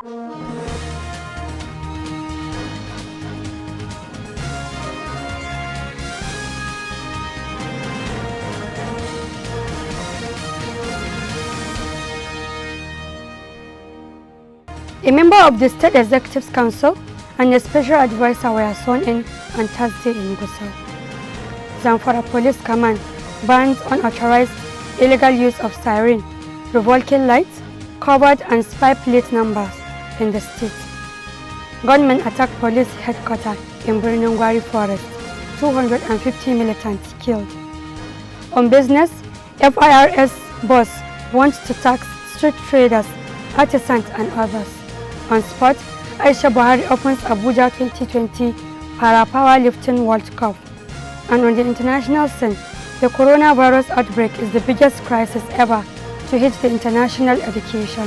A member of the State Executive Council and a special advisor were sworn in on Thursday in Gusau. Zamfara Police Command bans unauthorized illegal use of siren, revolving lights, covert and spy plate numbers in the state. Gunmen attacked police headquarters in Birnin Gwari Forest, 250 militants killed. On business, FIRS boss wants to tax street traders, artisans and others. On sport, Aisha Buhari opens Abuja 2020 Para Powerlifting World Cup. And on the international scene, the coronavirus outbreak is the biggest crisis ever to hit the international education.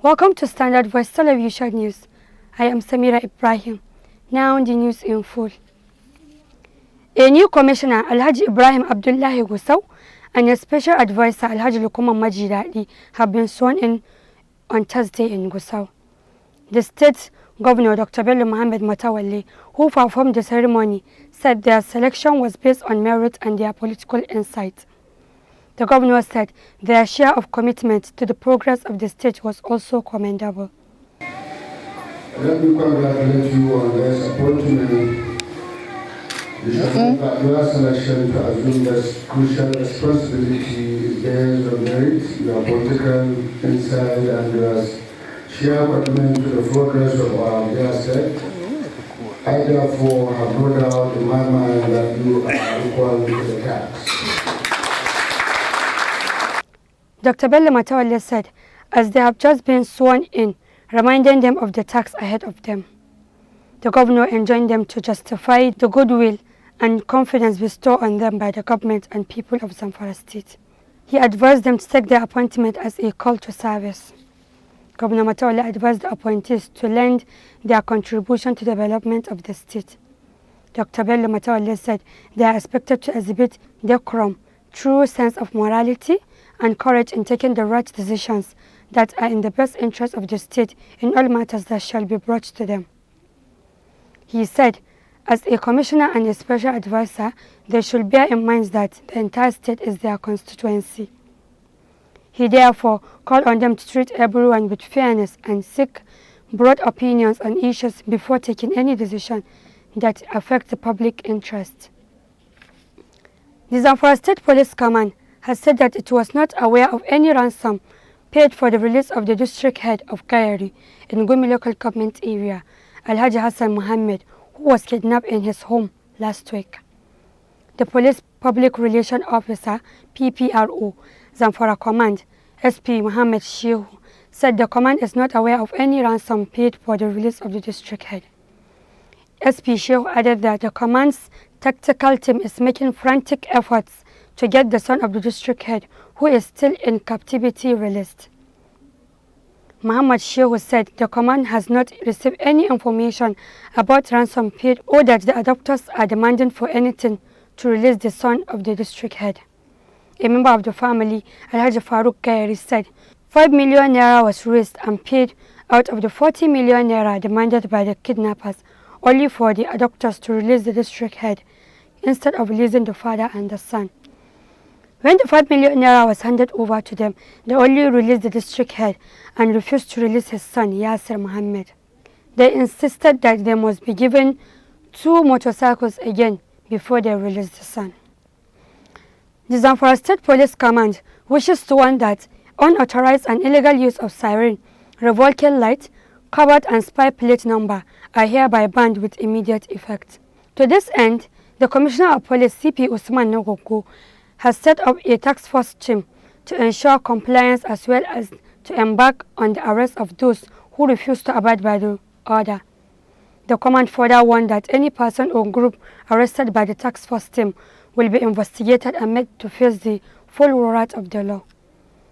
Welcome to Standard Voice Television News. I am Samira Ibrahim. Now the news in full. A new commissioner, Alhaji Ibrahim Abdullahi Gusau, and a special advisor, Alhaji Lukuma Majidadi, have been sworn in on Thursday in Gusau. The state governor, Dr. Bello Mohammed Matawalli, who performed the ceremony, said their selection was based on merit and their political insight. The governor said their share of commitment to the progress of the state was also commendable. Let me congratulate you on this appointment. Your selection to assume this crucial responsibility is based on merit, your political insight, and your share commitment to the progress of our dear state. I therefore have no doubt in my mind that you are equal to the task. Dr. Bello Matawalli said, as they have just been sworn in, reminding them of the task ahead of them. The governor enjoined them to justify the goodwill and confidence bestowed on them by the government and people of Zamfara State. He advised them to take their appointment as a call to service. Governor Matawalli advised the appointees to lend their contribution to the development of the state. Dr. Bello Matawalli said they are expected to exhibit decorum, true sense of morality, and courage in taking the right decisions that are in the best interest of the state in all matters that shall be brought to them. He said, as a commissioner and a special advisor, they should bear in mind that the entire state is their constituency. He therefore called on them to treat everyone with fairness and seek broad opinions on issues before taking any decision that affects the public interest. The Zamfara State Police Command has said that it was not aware of any ransom paid for the release of the district head of Kayari in Gumi local government area, Alhaji Hassan Mohammed, who was kidnapped in his home last week. The Police Public Relations Officer, PPRO, Zamfara Command, SP Mohammed Shehu, said the command is not aware of any ransom paid for the release of the district head. SP Shehu added that the command's tactical team is making frantic efforts to get the son of the district head, who is still in captivity, released. Muhammad Shehu said the command has not received any information about ransom paid or that the adopters are demanding for anything to release the son of the district head. A member of the family, Alhaji Farouk Kayari, said 5 million naira was raised and paid out of the 40 million naira demanded by the kidnappers, only for the adopters to release the district head instead of releasing the father and the son. When the 5 million naira was handed over to them, they only released the district head and refused to release his son, Yasir Mohammed. They insisted that they must be given 2 motorcycles again before they released the son. The Zamfara State Police Command wishes to warn that unauthorized and illegal use of siren, revolving light, covert and spy plate number are hereby banned with immediate effect. To this end, the Commissioner of Police, CP Usman Nogogo, has set up a task force team to ensure compliance as well as to embark on the arrest of those who refuse to abide by the order. The command further warned that any person or group arrested by the task force team will be investigated and made to face the full wrath of the law.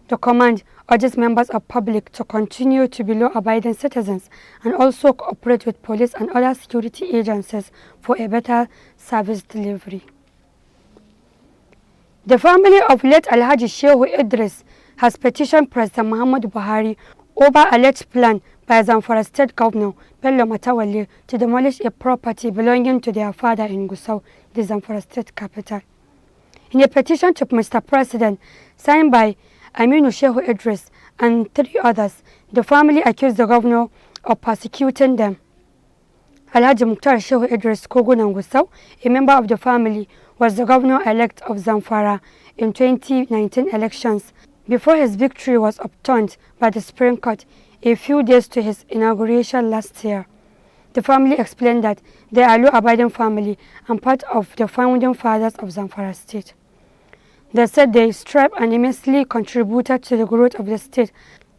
The command urges members of public to continue to be law-abiding citizens and also cooperate with police and other security agencies for a better service delivery. The family of late Alhaji Shehu Idris has petitioned President Muhammad Buhari over a alleged plan by Zamfara State Governor Bello Matawalle to demolish a property belonging to their father in Gusau, the Zamfara State capital. In a petition to Mr. President, signed by Aminu Shehu Idris and 3 others, the family accused the governor of persecuting them. Alhaji Mukhtar Shehu Idris Kogunan Gusau, a member of the family, was the governor-elect of Zamfara in 2019 elections before his victory was overturned by the Supreme Court a few days to his inauguration last year. The family explained that they are a law-abiding family and part of the founding fathers of Zamfara State. They said they strive and immensely contributed to the growth of the state,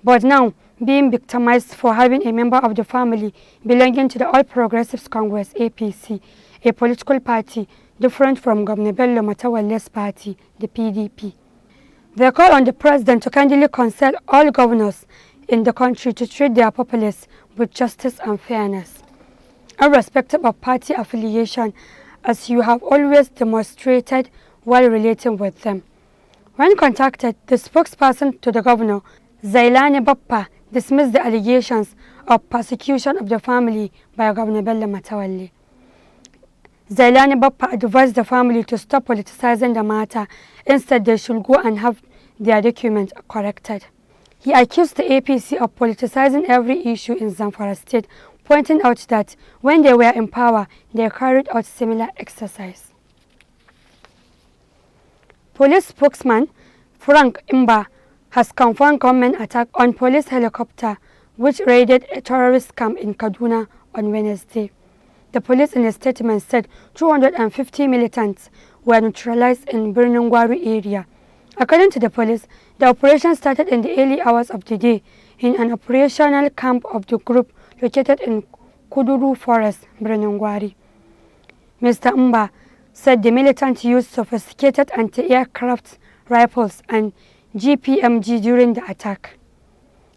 but now being victimized for having a member of the family belonging to the All Progressives Congress (APC), a political party different from Governor Bello Matawalle's party, the PDP. They call on the president to kindly consult all governors in the country to treat their populace with justice and fairness, irrespective of party affiliation, as you have always demonstrated while relating with them. When contacted, the spokesperson to the governor, Zailani Bappa, dismissed the allegations of persecution of the family by Governor Bello Matawalle. Zailani Bappa advised the family to stop politicizing the matter. Instead, they should go and have their documents corrected. He accused the APC of politicizing every issue in Zamfara State, pointing out that when they were in power, they carried out similar exercise. Police spokesman Frank Imba has confirmed government attack on police helicopter which raided a terrorist camp in Kaduna on Wednesday. The police in a statement said 250 militants were neutralized in Birnin-Gwari area. According to the police, the operation started in the early hours of the day in an operational camp of the group located in Kuduru Forest, Birnin-Gwari. Mr. Mba said the militants used sophisticated anti-aircraft rifles and GPMG during the attack.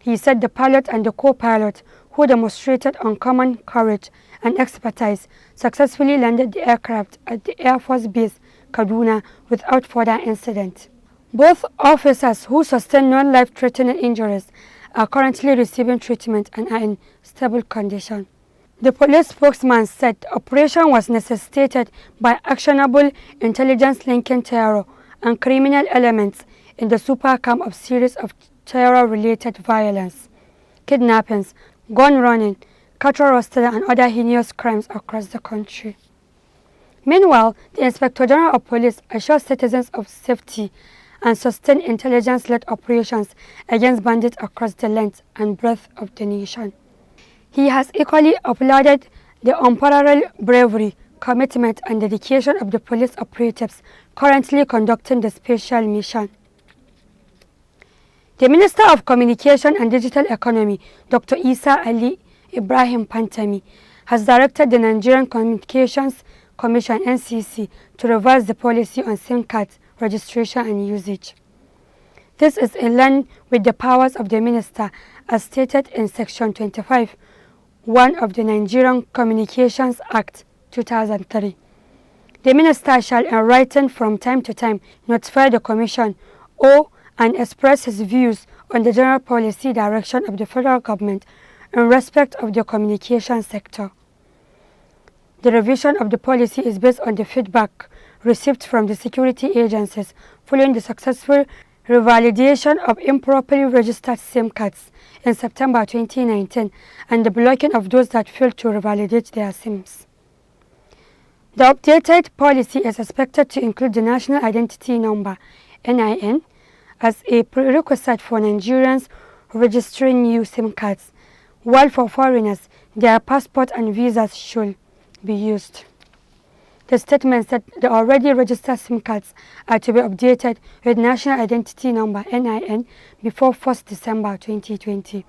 He said the pilot and the co-pilot, who demonstrated uncommon courage and expertise, successfully landed the aircraft at the Air Force Base, Kaduna, without further incident. Both officers who sustained non-life-threatening injuries are currently receiving treatment and are in stable condition. The police spokesman said the operation was necessitated by actionable intelligence linking terror and criminal elements in the super camp of series of terror-related violence, kidnappings, gun running, cattle rustling, and other heinous crimes across the country. Meanwhile, the Inspector General of Police assured citizens of safety and sustained intelligence-led operations against bandits across the length and breadth of the nation. He has equally applauded the unparalleled bravery, commitment, and dedication of the police operatives currently conducting the special mission. The Minister of Communication and Digital Economy, Dr. Isa Ali Ibrahim Pantami, has directed the Nigerian Communications Commission (NCC) to revise the policy on SIM card registration and usage. This is in line with the powers of the minister as stated in Section 25(1) of the Nigerian Communications Act 2003. The minister shall in writing from time to time notify the Commission and express his views on the general policy direction of the federal government in respect of the communication sector. The revision of the policy is based on the feedback received from the security agencies following the successful revalidation of improperly registered SIM cards in September 2019 and the blocking of those that failed to revalidate their SIMs. The updated policy is expected to include the National Identity Number (NIN) as a prerequisite for Nigerians registering new SIM cards, while for foreigners, their passport and visas should be used. The statement said the already registered SIM cards are to be updated with National Identity Number (NIN) before 1st December 2020.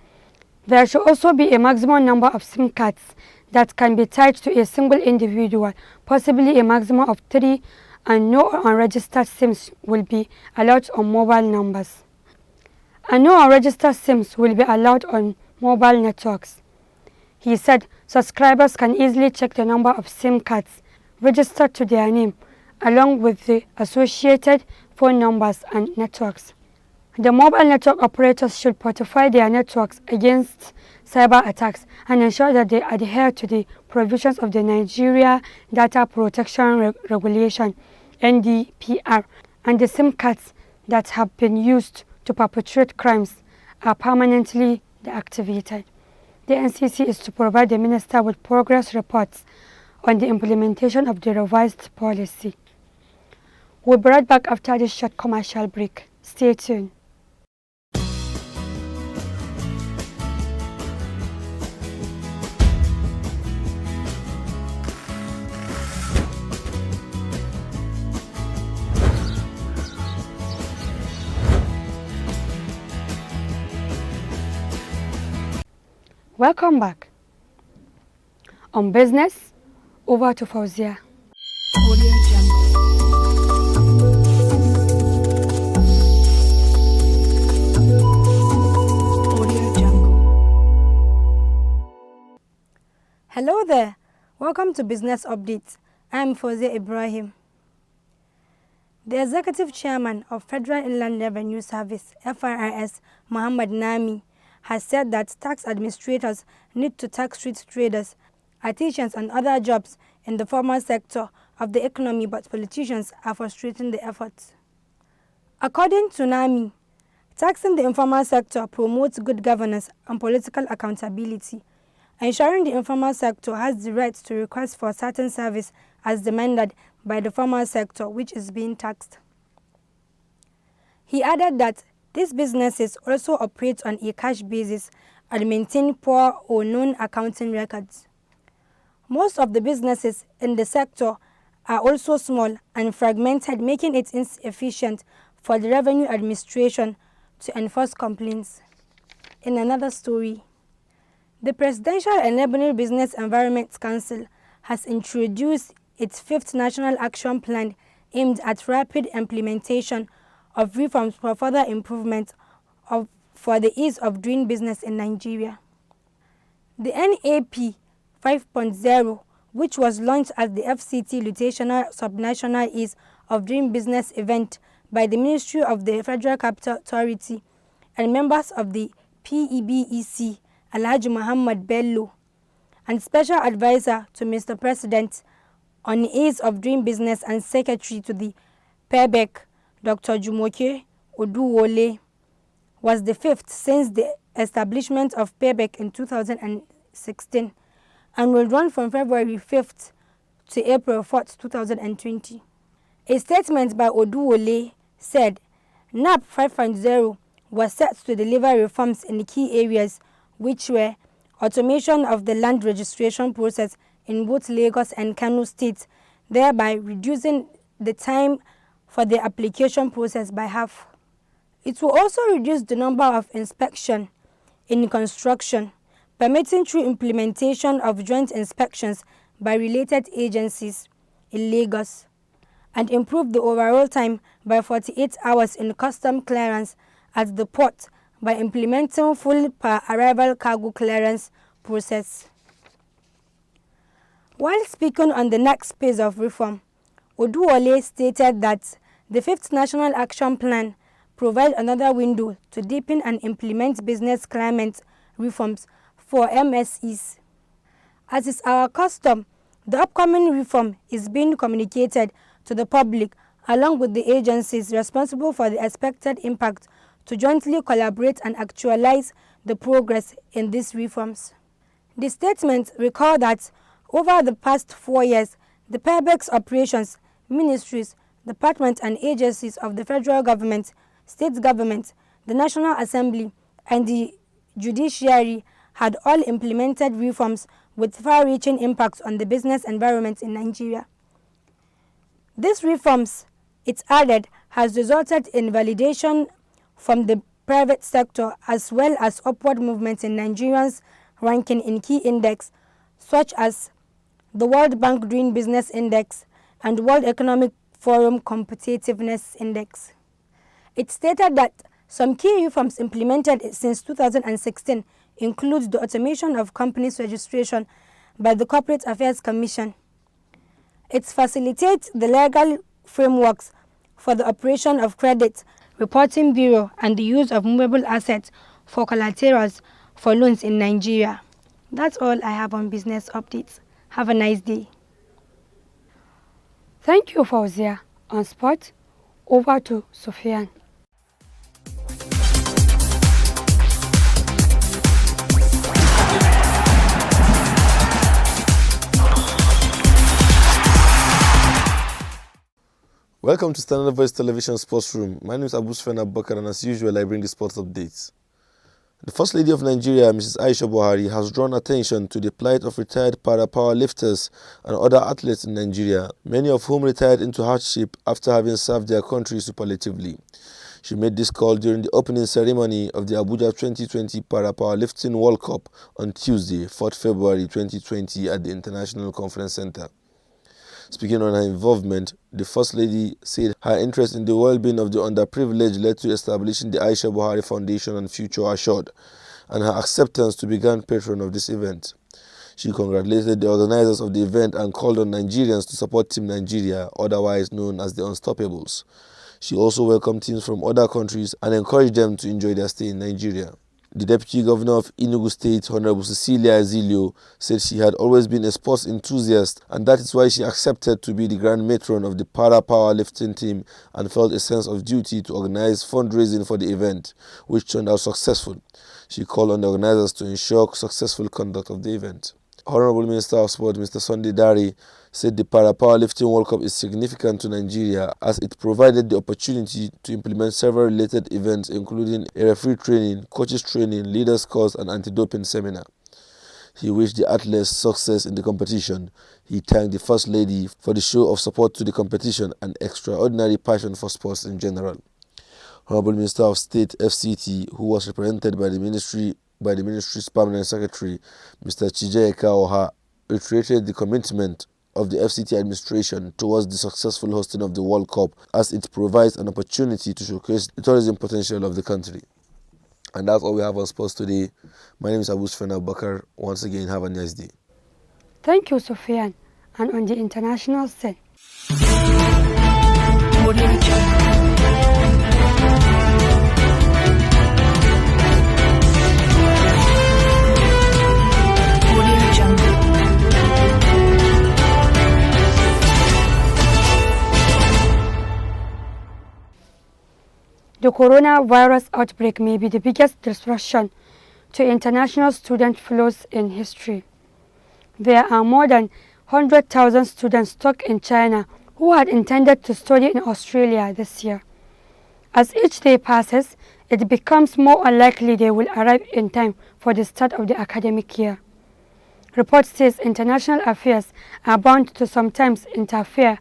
There should also be a maximum number of SIM cards that can be tied to a single individual, possibly a maximum of 3, and no unregistered SIMs will be allowed on mobile numbers. And no unregistered SIMs will be allowed on mobile networks. He said subscribers can easily check the number of SIM cards registered to their name, along with the associated phone numbers and networks. The mobile network operators should fortify their networks against cyber attacks and ensure that they adhere to the provisions of the Nigeria Data Protection Regulation (NDPR), and the SIM cards that have been used to perpetrate crimes are permanently deactivated. The NCC is to provide the Minister with progress reports on the implementation of the revised policy. We'll be right back after this short commercial break. Stay tuned. Welcome back. On business, over to Fauzia. Hello there. Welcome to Business Updates. I'm Fauzia Ibrahim. The Executive Chairman of Federal Inland Revenue Service, FIRS, Muhammad Nami, has said that tax administrators need to tax street traders, artisans and other jobs in the formal sector of the economy, but politicians are frustrating the efforts. According to Nami, taxing the informal sector promotes good governance and political accountability, ensuring the informal sector has the right to request for certain service as demanded by the formal sector which is being taxed. He added that these businesses also operate on a cash basis and maintain poor or known accounting records. Most of the businesses in the sector are also small and fragmented, making it inefficient for the Revenue Administration to enforce complaints. In another story, the Presidential Enabling Business Environment Council has introduced its 5th National Action Plan aimed at rapid implementation of reforms for further improvement for the ease of doing business in Nigeria. The NAP 5.0, which was launched at the FCT Rotational Subnational Ease of Doing Business event by the Ministry of the Federal Capital Authority and members of the PEBEC, Alhaji Muhammad Bello, and Special Advisor to Mr. President on Ease of Doing Business and Secretary to the PEBEC, Dr. Jumoke Oduwole, was the 5th since the establishment of PEBEC in 2016 and will run from February 5th to April 4th, 2020. A statement by Oduwole said NAP 5.0 was set to deliver reforms in key areas which were automation of the land registration process in both Lagos and Kano states, thereby reducing the time for the application process by half. It will also reduce the number of inspection in construction, permitting through implementation of joint inspections by related agencies in Lagos, and improve the overall time by 48 hours in custom clearance at the port by implementing full per-arrival cargo clearance process. While speaking on the next phase of reform, Oduwole stated that the 5th National Action Plan provides another window to deepen and implement business climate reforms for MSEs. As is our custom, the upcoming reform is being communicated to the public along with the agencies responsible for the expected impact to jointly collaborate and actualize the progress in these reforms. The statement recalled that over the past 4 years, the PEBEC's operations, ministries, departments and agencies of the federal government, state government, the National Assembly and the judiciary had all implemented reforms with far-reaching impacts on the business environment in Nigeria. These reforms, it added, has resulted in validation from the private sector as well as upward movements in Nigerians' ranking in key index such as the World Bank Doing Business Index and World Economic Forum Competitiveness Index. It stated that some key reforms implemented since 2016 include the automation of companies' registration by the Corporate Affairs Commission. It facilitates the legal frameworks for the operation of credit reporting bureau and the use of movable assets for collaterals for loans in Nigeria. That's all I have on business updates. Have a nice day. Thank you, Fauzia. On spot, over to Sufyan. Welcome to Standard Voice Television Sports Room. My name is Svtv Bakar, and as usual, I bring the sports updates. The First Lady of Nigeria, Mrs. Aisha Buhari, has drawn attention to the plight of retired para-power lifters and other athletes in Nigeria, many of whom retired into hardship after having served their country superlatively. She made this call during the opening ceremony of the Abuja 2020 Para-Power Lifting World Cup on Tuesday, 4th February 2020 at the International Conference Center. Speaking on her involvement, the First Lady said her interest in the well-being of the underprivileged led to establishing the Aisha Buhari Foundation and Future Assured, and her acceptance to be Grand Patron of this event. She congratulated the organizers of the event and called on Nigerians to support Team Nigeria, otherwise known as the Unstoppables. She also welcomed teams from other countries and encouraged them to enjoy their stay in Nigeria. The Deputy Governor of Enugu State, Honorable Cecilia Azilio, said she had always been a sports enthusiast, and that is why she accepted to be the Grand Matron of the Para-Power Lifting team and felt a sense of duty to organize fundraising for the event, which turned out successful. She called on the organizers to ensure successful conduct of the event. Honorable Minister of Sport, Mr. Sunday Dari, said the Para-Power Lifting World Cup is significant to Nigeria as it provided the opportunity to implement several related events including a referee training, coaches training, leaders course and anti-doping seminar. He wished the athletes success in the competition. He thanked the First Lady for the show of support to the competition and extraordinary passion for sports in general. Honorable Minister of State FCT, who was represented by the Ministry's Permanent Secretary, Mr. Chijeka Oha, reiterated the commitment of the FCT administration towards the successful hosting of the World Cup as it provides an opportunity to showcase the tourism potential of the country. And that's all we have on sports today. My name is Svtv Bakar. Once again, have a nice day. Thank you, Sufyan. And on the international scene. The coronavirus outbreak may be the biggest disruption to international student flows in history. There are more than 100,000 students stuck in China who had intended to study in Australia this year. As each day passes, it becomes more unlikely they will arrive in time for the start of the academic year. Report says international affairs are bound to sometimes interfere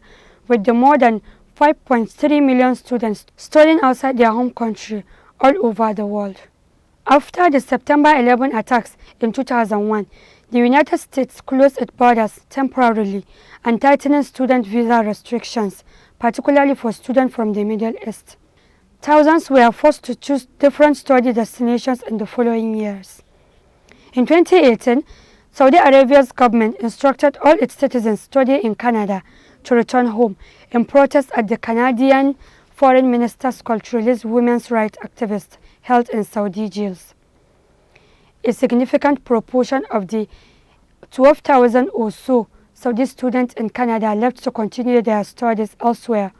with the more than 5.3 million students studying outside their home country all over the world. After the September 11 attacks in 2001, the United States closed its borders temporarily and tightened student visa restrictions, particularly for students from the Middle East. Thousands were forced to choose different study destinations in the following years. In 2018, Saudi Arabia's government instructed all its citizens studying in Canada to return home in protest at the Canadian Foreign Minister's call to release women's rights activists held in Saudi jails. A significant proportion of the 12,000 or so Saudi students in Canada left to continue their studies elsewhere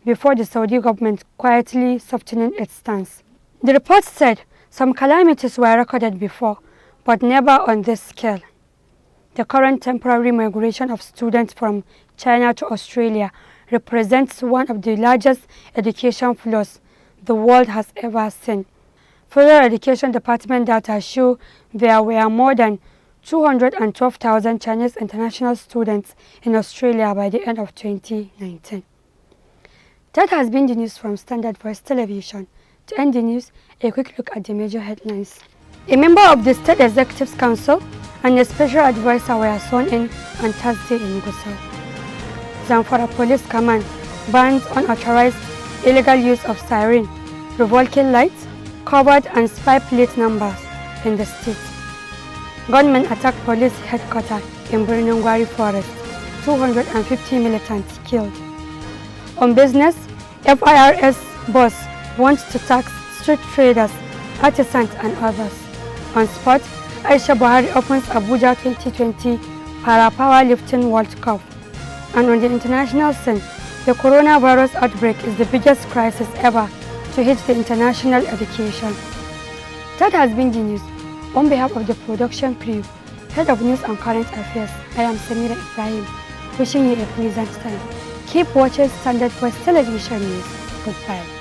before the Saudi government quietly softening its stance. The report said some calamities were recorded before, but never on this scale. The current temporary migration of students from China to Australia represents one of the largest education flows the world has ever seen. Federal Education Department data show there were more than 212,000 Chinese international students in Australia by the end of 2019. That has been the news from Standard Voice Television. To end the news, a quick look at the major headlines. A member of the State Executive Council and a special advisor were sworn in on Thursday in Gusau. Zamfara Police Command bans unauthorized illegal use of siren, revolving lights, covered and spy plate numbers in the state. Gunmen attacked police headquarters in Birnin Gwari Forest. 250 militants killed. On business, FIRS boss wants to tax street traders, artisans and others. On sport, Aisha Buhari opens Abuja 2020 Para-Powerlifting World Cup. And on the international scene, the coronavirus outbreak is the biggest crisis ever to hit the international education. That has been the news. On behalf of the production crew, Head of News and Current Affairs, I am Samira Ibrahim, wishing you a pleasant time. Keep watching Standard Voice Television News. Goodbye.